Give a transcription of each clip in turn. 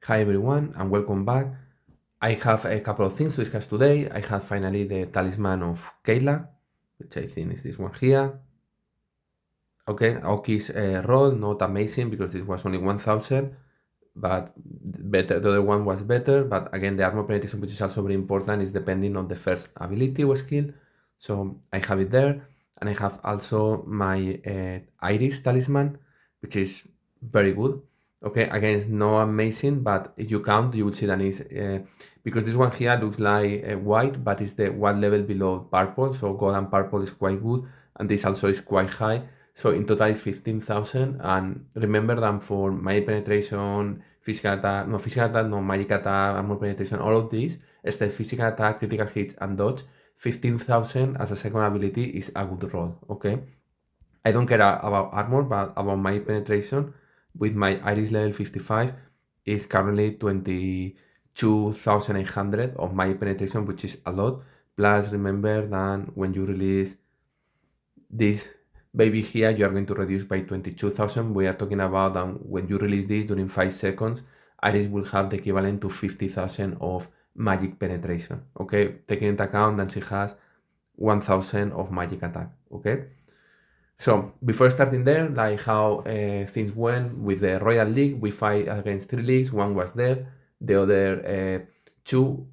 Hi everyone and welcome back. I have a couple of things to discuss today. I have finally the Talisman of Kayla, which I think is this one here. Okay, Aoki's roll, not amazing because this was only 1000, but better. The other one was better, but again, the armor penetration, which is also very important, is depending on the first ability or skill. So I have it there, and I have also my Iris Talisman, which is very good. Okay, again, it's not amazing, but if you count, you will see that it's because this one here looks like white, but it's the one level below purple. So gold and purple is quite good, and this also is quite high. So in total it's 15,000. And remember that for my penetration, physical attack, no magic attack, armor penetration, all of these, except physical attack, critical hits, and dodge, 15,000 as a second ability is a good roll. Okay, I don't care about armor, but about my penetration with my Iris level 55 is currently 22,800 of my penetration, which is a lot. Plus, remember that when you release this baby here, you are going to reduce by 22,000. We are talking about when you release this during 5 seconds, Iris will have the equivalent to 50,000 of magic penetration. Okay, taking into account that she has 1,000 of magic attack. Okay. So before starting there, like how things went with the Royal League, we fight against 3 leagues. One was dead, the other 2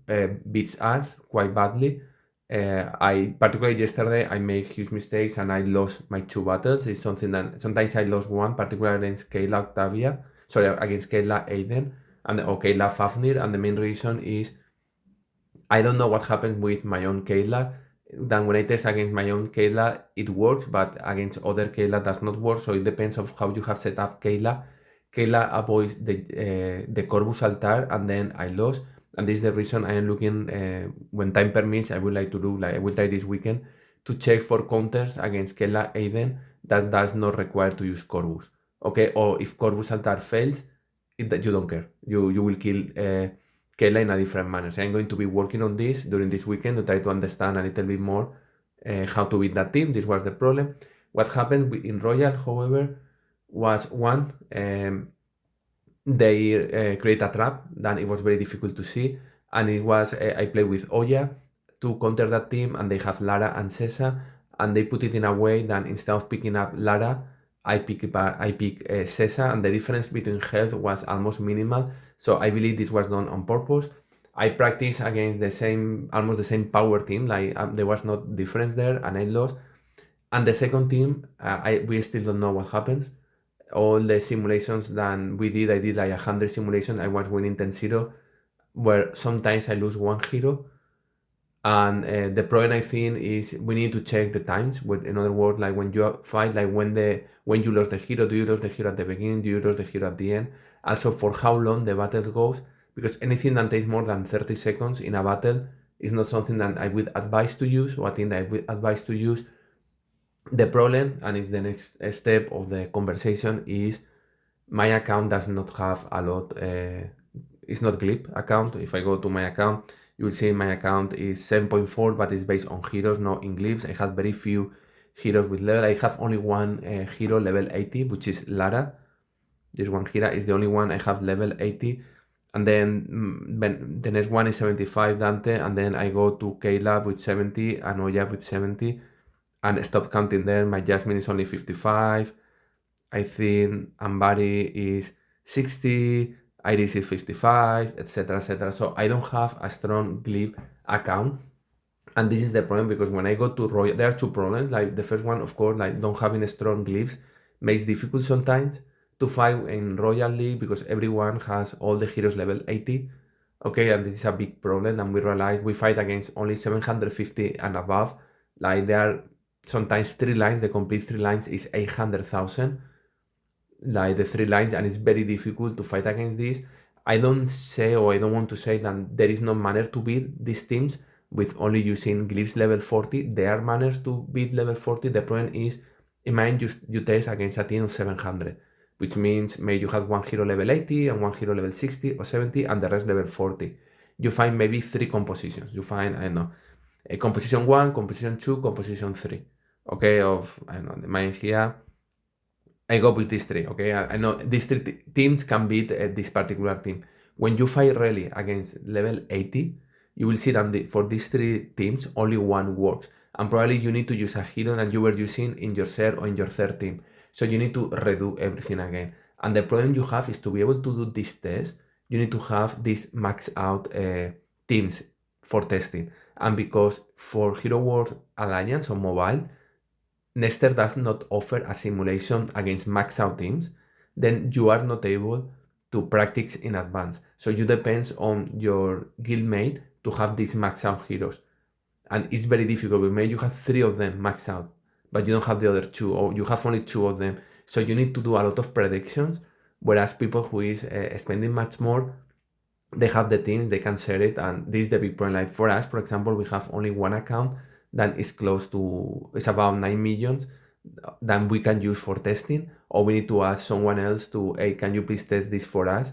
beats us quite badly. I particularly yesterday I made huge mistakes and I lost my 2 battles. It's something that sometimes I lost one, particularly against against Kayla Aiden and Kayla Fafnir, and the main reason is I don't know what happens with my own Kayla. Then when I test against my own Kayla, it works, but against other Kayla does not work. So it depends of how you have set up Kayla. Kayla avoids the Corvus altar, and then I lost. And this is the reason I am looking when time permits. I would like to do I will try this weekend to check for counters against Kayla Aiden that does not require to use Corvus. Okay, or if Corvus altar fails, you don't care. You will kill. Kayla in a different manner. So I'm going to be working on this during this weekend to try to understand a little bit more how to beat that team. This was the problem. What happened in Royal, however, was one, they create a trap that it was very difficult to see. And it was, I played with Oya to counter that team, and they have Lara and Sessa, and they put it in a way that instead of picking up Lara, I pick Sessa, and the difference between health was almost minimal. So I believe this was done on purpose. I practiced against almost the same power team, there was no difference there, and I lost. And the second team, we still don't know what happens. All the simulations that we did, I did like 100 simulations. I was winning 10-0, where sometimes I lose one hero. And the problem I think is we need to check the times. In other words, like when you fight, like when you lost the hero, do you lose the hero at the beginning? Do you lose the hero at the end? Also, for how long the battle goes, because anything that takes more than 30 seconds in a battle is not something that I would advise to use, or I think that I would advise to use. The problem, and it's the next step of the conversation, is my account does not have a lot. It's not glib account. If I go to my account, you will see my account is 7.4, but it's based on heroes, not in glibs. I have very few heroes with level. I have only one hero level 80, which is Lara. This one here is the only one I have level 80. And then the next one is 75 Dante, and then I go to Kayla with 70 and Oya with 70, and stop counting there. My Jasmine is only 55. I think Ambari is 60, Iris is 55, etc. etc. So I don't have a strong glib account. And this is the problem, because when I go to Royal, there are 2 problems. Like the first one, of course, like don't having strong glibs makes difficult sometimes to fight in Royal League, because everyone has all the heroes level 80. Okay, and this is a big problem. And we realize we fight against only 750 and above. Like there are sometimes 3 lines, the complete 3 lines is 800,000. Like the 3 lines, and it's very difficult to fight against this. I don't say, or I don't want to say that there is no manner to beat these teams with only using glyphs level 40. There are manners to beat level 40. The problem is, imagine you test against a team of 700, which means maybe you have one hero level 80 and one hero level 60 or 70 and the rest level 40. You find maybe 3 compositions. You find, I don't know, a composition 1, composition 2, composition 3. Okay, I don't know, the mine here, I go with these 3. Okay, I know these 3 teams can beat this particular team. When you fight really against level 80, you will see that for these three teams, only one works. And probably you need to use a hero that you were using in your third or in your third team. So you need to redo everything again. And the problem you have is to be able to do this test, you need to have these max out teams for testing. And because for Hero Wars Alliance on mobile, Nester does not offer a simulation against max out teams, then you are not able to practice in advance. So you depends on your guildmate to have these max out heroes. And it's very difficult. Maybe you have 3 of them max out, but you don't have the other 2, or you have only 2 of them. So you need to do a lot of predictions, whereas people who is spending much more, they have the teams, they can share it, and this is the big problem. Like for us, for example, we have only one account that is close to, it's about 9 millions that we can use for testing, or we need to ask someone else to, hey, can you please test this for us?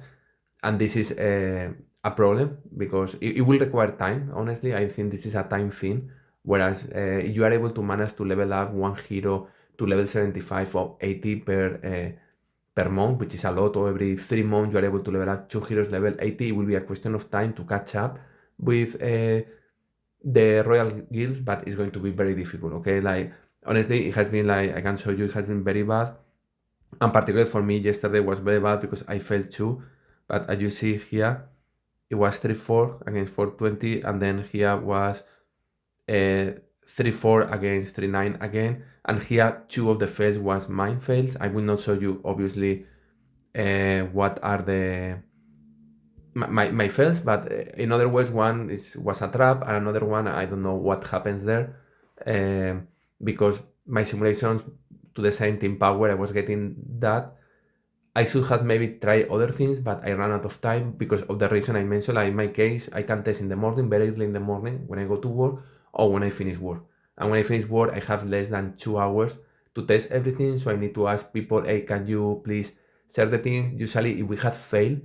And this is a problem because it will require time. Honestly, I think this is a time thing. Whereas you are able to manage to level up one hero to level 75 or 80 per month, which is a lot, or every 3 months you are able to level up 2 heroes level 80. It will be a question of time to catch up with the royal guilds, but it's going to be very difficult. Okay, like honestly, it has been like, I can show you, it has been very bad. And particularly for me, yesterday was very bad because I failed too. But as you see here, it was 3-4 against 420, and then here was 3-4 against 3-9 again. And here 2 of the fails was mine fails. I will not show you obviously what are the my fails, but in other words, one was a trap, and another one I don't know what happens there, because my simulations to the same team power, I was getting that. I should have maybe tried other things, but I ran out of time because of the reason I mentioned. Like in my case, I can test in the morning, very early in the morning when I go to work, or when I finish work. And when I finish work, I have less than 2 hours to test everything. So I need to ask people, hey, can you please share the things? Usually, if we have failed,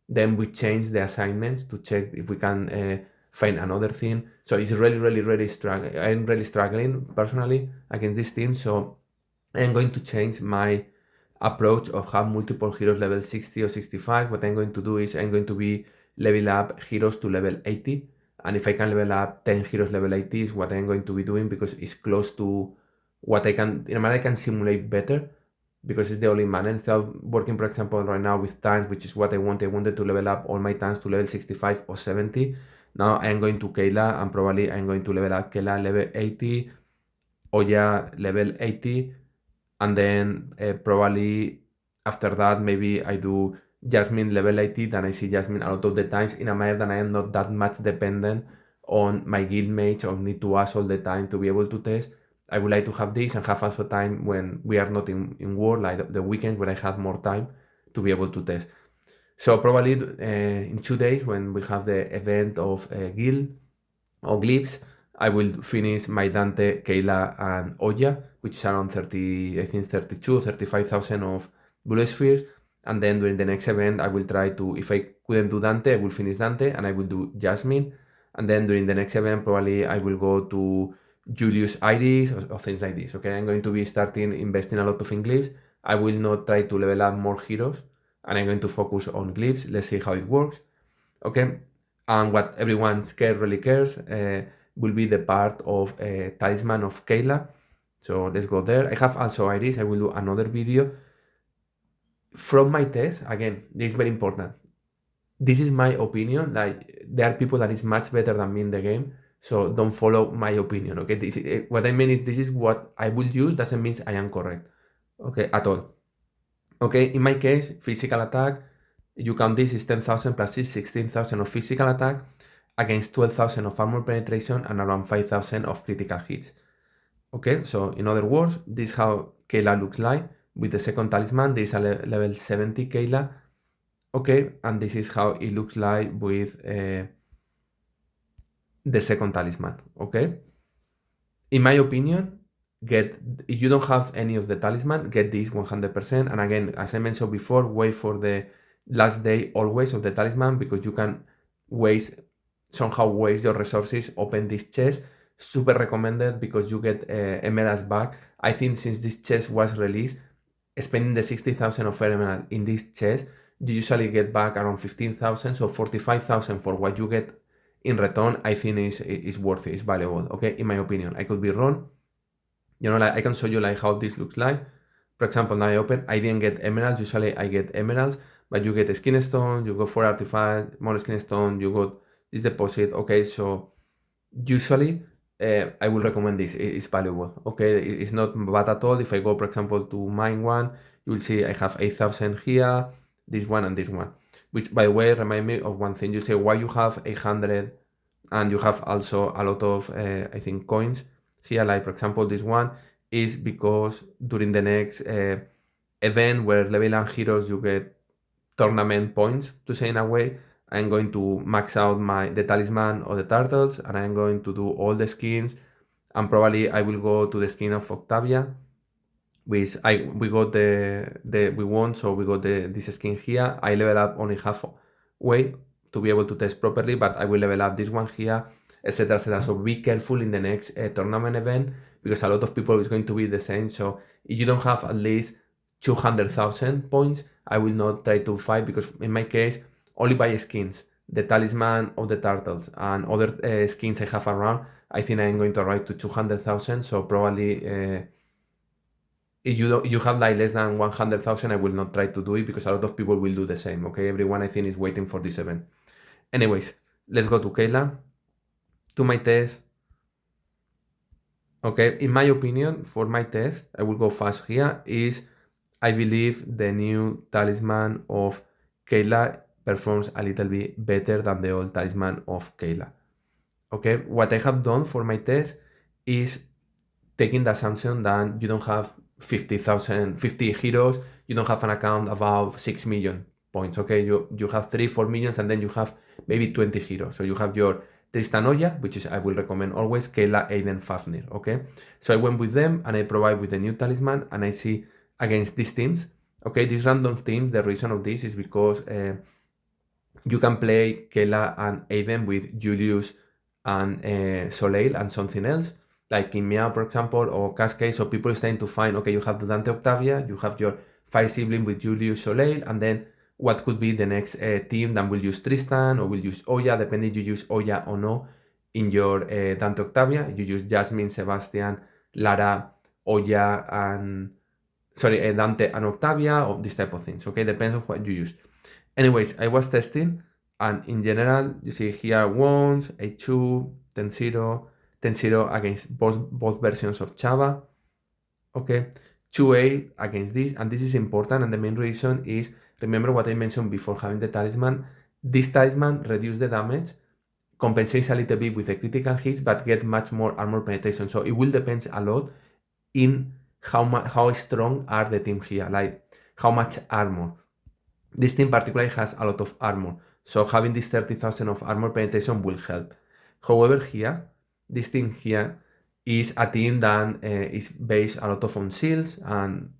then we change the assignments to check if we can find another thing. So it's really struggling. I'm really struggling personally against this team. So I'm going to change my approach of have multiple heroes level 60 or 65. What I'm going to do is I'm going to be level up heroes to level 80. And if I can level up 10 heroes level 80 is what I'm going to be doing, because it's close to what I can, in a manner I can simulate better, because it's the only manner. Instead of working, for example, right now with tanks, which is what I wanted to level up all my tanks to level 65 or 70. Now I'm going to Kayla, and probably I'm going to level up Kayla level 80, Oya level 80, and then probably after that maybe I do Jasmine level 80. Then I see Jasmine a lot of the times in a manner that I am not that much dependent on my guildmates or need to ask all the time to be able to test. I would like to have this and have also time when we are not in war, like the weekends where I have more time to be able to test. So probably in 2 days when we have the event of guild or glyphs, I will finish my Dante, Kayla, and Oya, which is around 30, I think 32, 35,000 of bullet spheres. And then during the next event, I will try to, if I couldn't do Dante, I will finish Dante and I will do Jasmine. And then during the next event, probably I will go to Julius Iris or things like this. Okay, I'm going to be starting investing a lot of in glyphs. I will not try to level up more heroes, and I'm going to focus on glyphs. Let's see how it works. Okay, and what everyone really cares will be the part of Talisman of Kayla. So let's go there. I have also Iris. I will do another video from my test. Again, this is very important. This is my opinion. Like, there are people that is much better than me in the game, so don't follow my opinion. Okay, this is, what I mean is this is what I will use. Doesn't mean I am correct. Okay, at all. Okay, in my case, physical attack, you count this is 10,000 plus 16,000 of physical attack against 12,000 of armor penetration and around 5,000 of critical hits. Okay, so in other words, this is how Kayla looks like with the second talisman. This is a level 70 Kayla. Okay, and this is how it looks like with the second talisman. Okay, in my opinion, if you don't have any of the talisman, get this 100%. And again, as I mentioned before, wait for the last day always of the talisman, because you can somehow waste your resources, open this chest. Super recommended because you get emeralds back. I think since this chest was released, spending the 60,000 of emerald in this chest, you usually get back around 15,000. So 45,000 for what you get in return, I think is worth it, is valuable, okay? In my opinion, I could be wrong. You know, like I can show you like how this looks like. For example, now I didn't get emeralds. Usually I get emeralds, but you get a skin stone, you go for artifact, more skin stone, you got this deposit. Okay, so usually I will recommend this. It's valuable. Okay, it's not bad at all. If I go, for example, to mine one, you will see I have 8,000 here, this one and this one. Which, by the way, remind me of one thing. You say why you have 800 and you have also a lot of, I think, coins here. Like, for example, this one is because during the next event where level up heroes, you get tournament points, to say in a way. I'm going to max out the talisman or the turtles, and I'm going to do all the skins, and probably I will go to the skin of Octavia, which we got we won, so we got this skin here. I level up only halfway to be able to test properly, but I will level up this one here, etc, etc. So be careful in the next tournament event, because a lot of people is going to be the same. So if you don't have at least 200,000 points, I will not try to fight, because in my case, only by skins, the talisman of the turtles and other skins I have around, I think I'm going to arrive to 200,000. So probably if you have like less than 100,000, I will not try to do it, because a lot of people will do the same. Okay, everyone I think is waiting for this event. Anyways, let's go to Kayla, to my test. Okay, in my opinion, for my test, I will go fast here, is I believe the new talisman of Kayla performs a little bit better than the old talisman of Kayla. Okay, what I have done for my test is taking the assumption that you don't have 50 heroes, you don't have an account above 6 million points. Okay, you have 3-4 millions, and then you have maybe 20 heroes. So you have your Tristan Oya, which is I will recommend always, Kayla, Aiden, Fafnir. Okay, so I went with them and I provide with the new talisman, and I see against these teams. Okay, these random teams, the reason of this is because you can play Kayla and Aiden with Julius and Soleil and something else, like in Meow, for example, or Cascade. So people is trying to find, okay, you have the Dante Octavia, you have your fire sibling with Julius Soleil, and then what could be the next team that will use Tristan or will use Oya, depending you use Oya or no in your Dante Octavia. You use Jasmine, Sebastian, Lara, Oya, and Dante and Octavia, or this type of things. Okay, depends on what you use. Anyways, I was testing, and in general, you see here ones, 8-2, 10-0, 10-0 against both versions of Chava. Okay, 2-8 against this, and this is important, and the main reason is, remember what I mentioned before having the talisman. This talisman reduces the damage, compensates a little bit with the critical hits, but get much more armor penetration. So it will depend a lot in how strong are the team here, like how much armor. This team particularly has a lot of armor, so having this 30,000 of armor penetration will help. However, here, this team here is a team that is based a lot of on shields and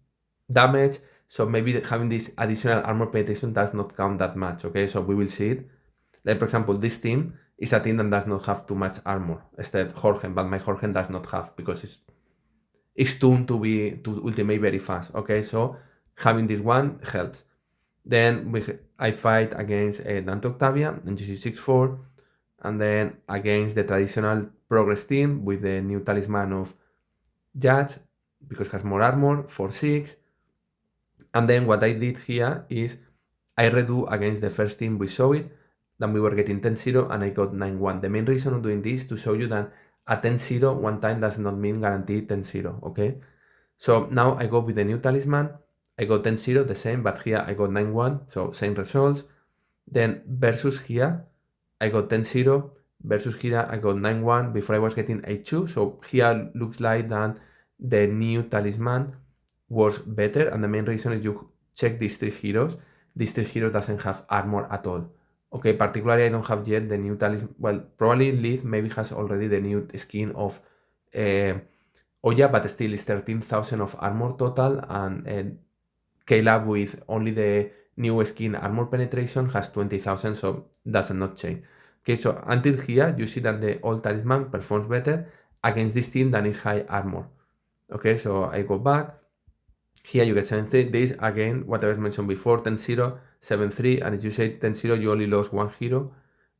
damage, so maybe having this additional armor penetration does not count that much. Okay, so we will see it. Like, for example, this team is a team that does not have too much armor, except Jorgen, but my Jorgen does not have, because it's tuned to ultimate very fast. Okay, so having this one helps. Then I fight against Dante Octavia, and you see 6-4, and then against the traditional progress team with the new talisman of Judge, because it has more armor, 4-6. And then what I did here is I redo against the first team we saw it, then we were getting 10-0, and I got 9-1. The main reason of doing this is to show you that a 10-0 one time does not mean guaranteed 10-0, okay? So now I go with the new talisman, I got 10-0, the same, but here I got 9-1, so same results. Then versus here, I got 10-0, versus here I got 9-1, before I was getting 8-2, so here looks like that the new talisman was better, and the main reason is you check these three heroes. These three heroes doesn't have armor at all. Okay, particularly I don't have yet the new talisman. Well, probably Leaf maybe has already the new skin of Oya, but still it's 13,000 of armor total, and Kayla with only the new skin armor penetration has 20,000, so does not change. Okay, so until here you see that the old talisman performs better against this team that is high armor. Okay, so I go back. Here you get 73. This again, what I was mentioned before, 10-0, 7-3, and if you say 10-0, you only lost one hero,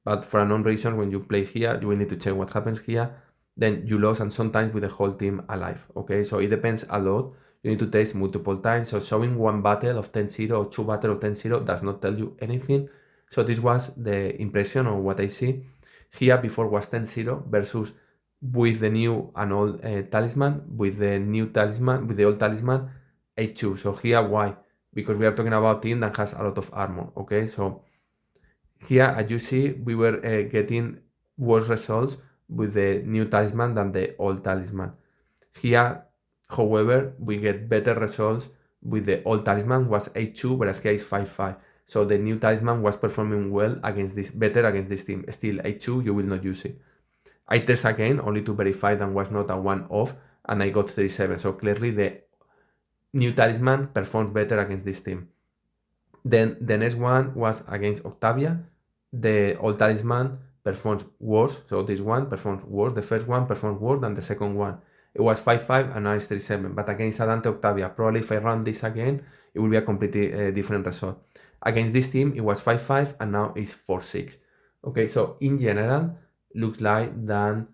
but for unknown reason, when you play here, you will need to check what happens here, then you lost, and sometimes with the whole team alive, okay? So it depends a lot. You need to test multiple times, so showing one battle of 10-0 or two battle of 10-0 does not tell you anything. So this was the impression of what I see. Here before was 10-0 versus with the new and old talisman, with the new talisman, with the old talisman, 8-2. So here, why? Because we are talking about a team that has a lot of armor, okay? So here, as you see, we were getting worse results with the new talisman than the old talisman. Here, however, we get better results with the old talisman was 8-2, whereas here is 5-5. So the new talisman was performing well against this, better against this team. Still 8-2, you will not use it. I test again only to verify that was not a one-off, and I got 3-7. So clearly the new talisman performs better against this team. Then the next one was against Octavia. The old talisman performs worse. So this one performs worse. The first one performs worse than the second one. It was 5-5 and now it's 3-7. But against Adante Octavia, probably if I run this again, it will be a completely different result. Against this team, it was 5-5 and now it's 4-6. Okay, so in general, looks like that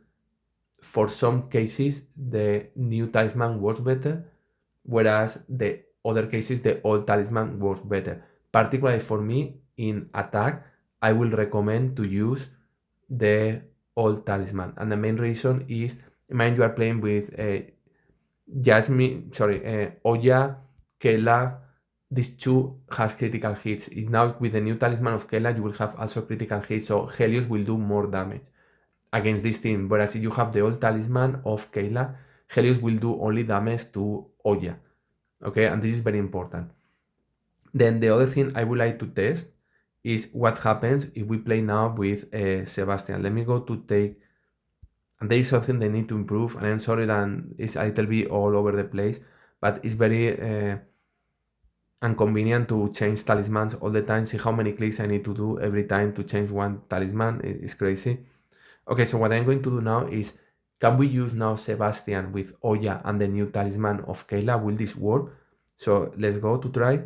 for some cases, the new talisman works better, whereas the other cases, the old talisman works better. Particularly for me, in attack, I will recommend to use the old talisman. And the main reason is, imagine you are playing with Oya, Kayla, these two has critical hits. Now with the new talisman of Kayla, you will have also critical hits, so Helios will do more damage against this team. Whereas if you have the old talisman of Kayla, Helios will do only damage to Oya. Okay, and this is very important. Then the other thing I would like to test is what happens if we play now with Sebastian. Let me go to take, and there is something they need to improve, and I'm sorry that it's a little bit all over the place, but it's very inconvenient to change talismans all the time. See how many clicks I need to do every time to change one talisman. It's crazy. Okay, so what I'm going to do now is, can we use now Sebastian with Oya and the new talisman of Kayla? Will this work? So let's go to try.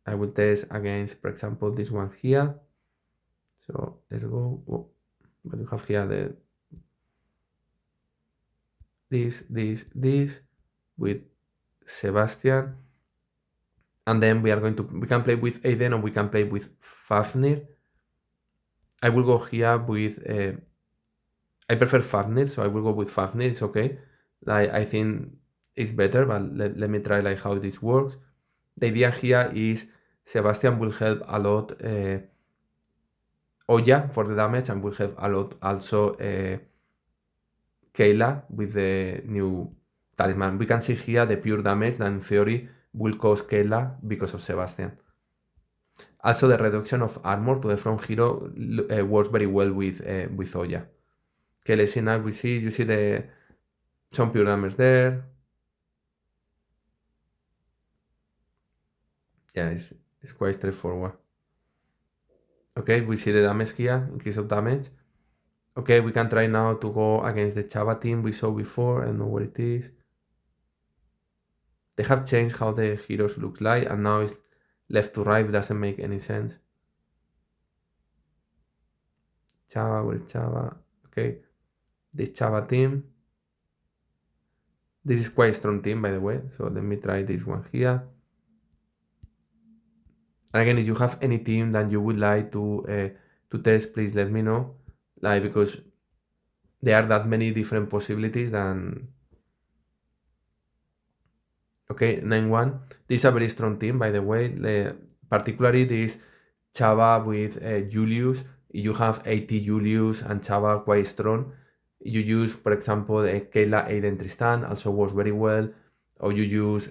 I will test against, for example, this one here. So let's go. Oh, but you have here this with Sebastian. And then we can play with Aiden or we can play with Fafnir. I will go here with, I prefer Fafnir, so I will go with Fafnir, it's okay. I think it's better, but let me try like how this works. The idea here is Sebastian will help a lot Oya for the damage, and will help a lot also Kayla with the new talisman. We can see here the pure damage that in theory will cause Kayla because of Sebastian. Also, the reduction of armor to the front hero works very well with Oya. Okay, let's see now. You see some pure damage there. Yeah, it's quite straightforward. Okay, we see the damage here, increase of damage. Okay, we can try now to go against the Chava team we saw before. I don't know where it is. They have changed how the heroes look like, and now it's left to right. It doesn't make any sense. Chava, where is Chava? Okay, this Chava team. This is quite a strong team, by the way. So let me try this one here. And again, if you have any team that you would like to test, please let me know. Like, because there are that many different possibilities. Than okay, 9-1. This is a very strong team, by the way. Particularly this Chava with Julius. You have 80 Julius and Chava quite strong. You use, for example, Kayla, Aiden, Tristan, also works very well. Or you use,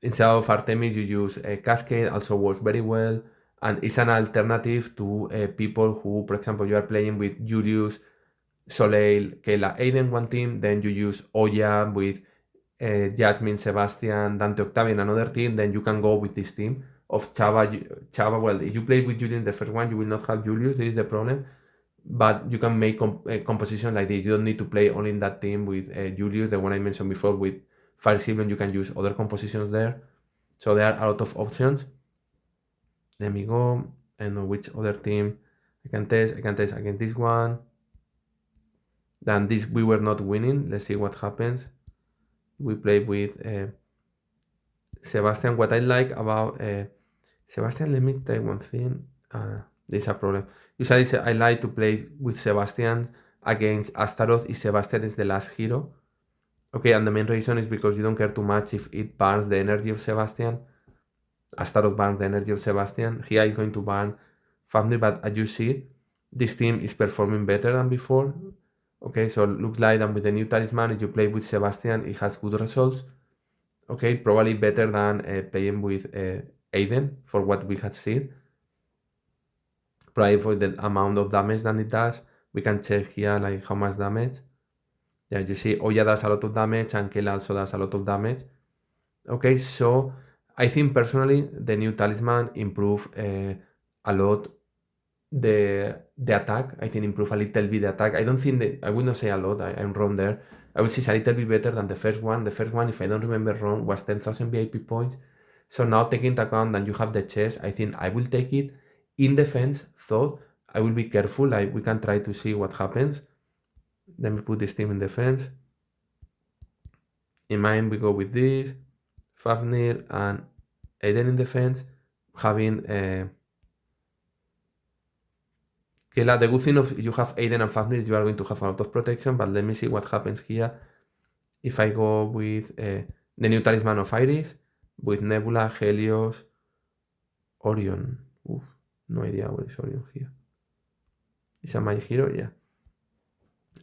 instead of Artemis, you use Cascade, also works very well. And it's an alternative to people who, for example, you are playing with Julius, Soleil, Kayla, Aiden, one team. Then you use Oya with Jasmine, Sebastian, Dante, Octavian, another team. Then you can go with this team of Chava. Well, if you play with Julius in the first one, you will not have Julius. This is the problem. But you can make composition like this. You don't need to play only in that team with Julius, the one I mentioned before with Fire Sibling. You can use other compositions there. So there are a lot of options. Let me go. I don't know which other team I can test. I can test against this one. Then this we were not winning. Let's see what happens. We play with Sebastian. What I like about Sebastian, let me tell you one thing. There's a problem. Usually I like to play with Sebastian against Astaroth if Sebastian is the last hero. Okay, and the main reason is because you don't care too much if it burns the energy of Sebastian. Astaroth burns the energy of Sebastian. Here is going to burn Fafnir, but as you see, this team is performing better than before. Okay, so it looks like that with the new talisman, if you play with Sebastian, it has good results. Okay, probably better than playing with Aiden for what we had seen. Probably for the amount of damage that it does. We can check here like how much damage. Yeah, you see Oya does a lot of damage and Kayla also does a lot of damage. Okay, so I think personally the new talisman improve a lot the attack. I think improve a little bit the attack. I don't think that I would not say a lot. I'm wrong there. I would say it's a little bit better than the first one. The first one, if I don't remember wrong, was 10,000 VIP points. So now taking into account that you have the chest, I think I will take it. In defense, though, I will be careful. Like we can try to see what happens. Let me put this team in defense. In mine, we go with this, Fafnir and Aiden in defense, having Kayla. The good thing of you have Aiden and Fafnir is you are going to have a lot of protection, but let me see what happens here. If I go with the new Talisman of Iris, with Nebula, Helios, Orion. Oof, no idea what is Orion here. Is a my hero? Yeah.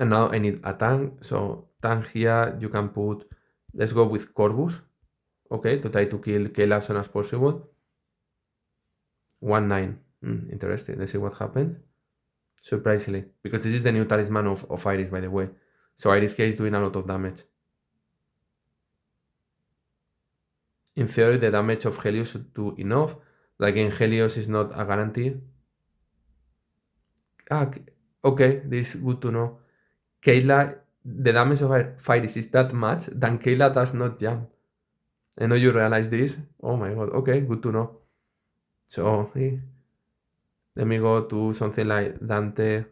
And now I need a tank. So tank here, you can put, let's go with Corvus. Okay, to try to kill Kayla as soon as possible. 1-9. Interesting. Let's see what happens. Surprisingly, because this is the new talisman of Iris, by the way. So Iris here is doing a lot of damage. In theory, the damage of Helios should do enough. But again, Helios is not a guarantee. Okay, this is good to know. Kayla, the damage of Iris is that much, then Kayla does not jump. I know you realize this. Oh my god, okay, good to know. So, let me go to something like Dante,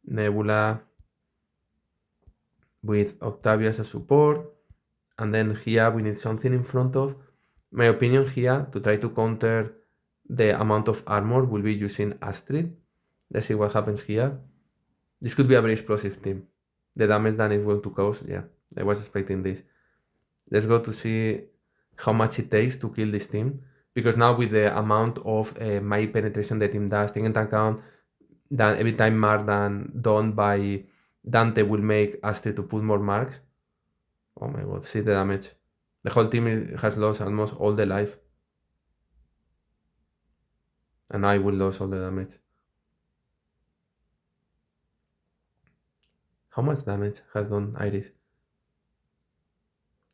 Nebula, with Octavia as a support. And then here we need something in front of. My opinion here, to try to counter the amount of armor, will be using Astrid. Let's see what happens here. This could be a very explosive team. The damage that is going to cause, yeah, I was expecting this. Let's go to see how much it takes to kill this team. Because now with the amount of my penetration the team does, taking into account that every time mark done by Dante will make Astrid to put more marks. Oh my god, see the damage. The whole team has lost almost all the life. And I will lose all the damage. How much damage has done Iris?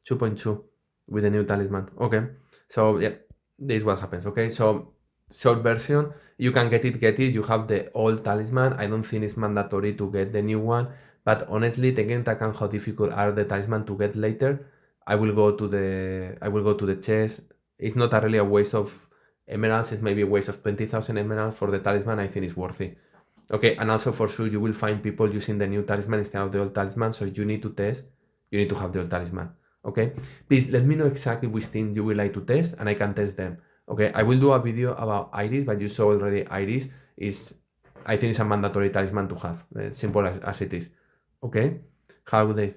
2.2 with the new talisman. Okay, so yeah, this is what happens. Okay, so short version, you can get it. You have the old talisman. I don't think it's mandatory to get the new one, but honestly, taking into account how difficult are the talisman to get later, I will go to the chest. It's not really a waste of emeralds. It's maybe a waste of 20,000 emeralds for the talisman. I think it's worth it. Okay, and also for sure you will find people using the new talisman instead of the old talisman. So you need to test. You need to have the old talisman. Okay, please let me know exactly which thing you would like to test, and I can test them. Okay, I will do a video about Iris, but you saw already Iris is, I think it's a mandatory talisman to have. Simple as it is. Okay, have a good day.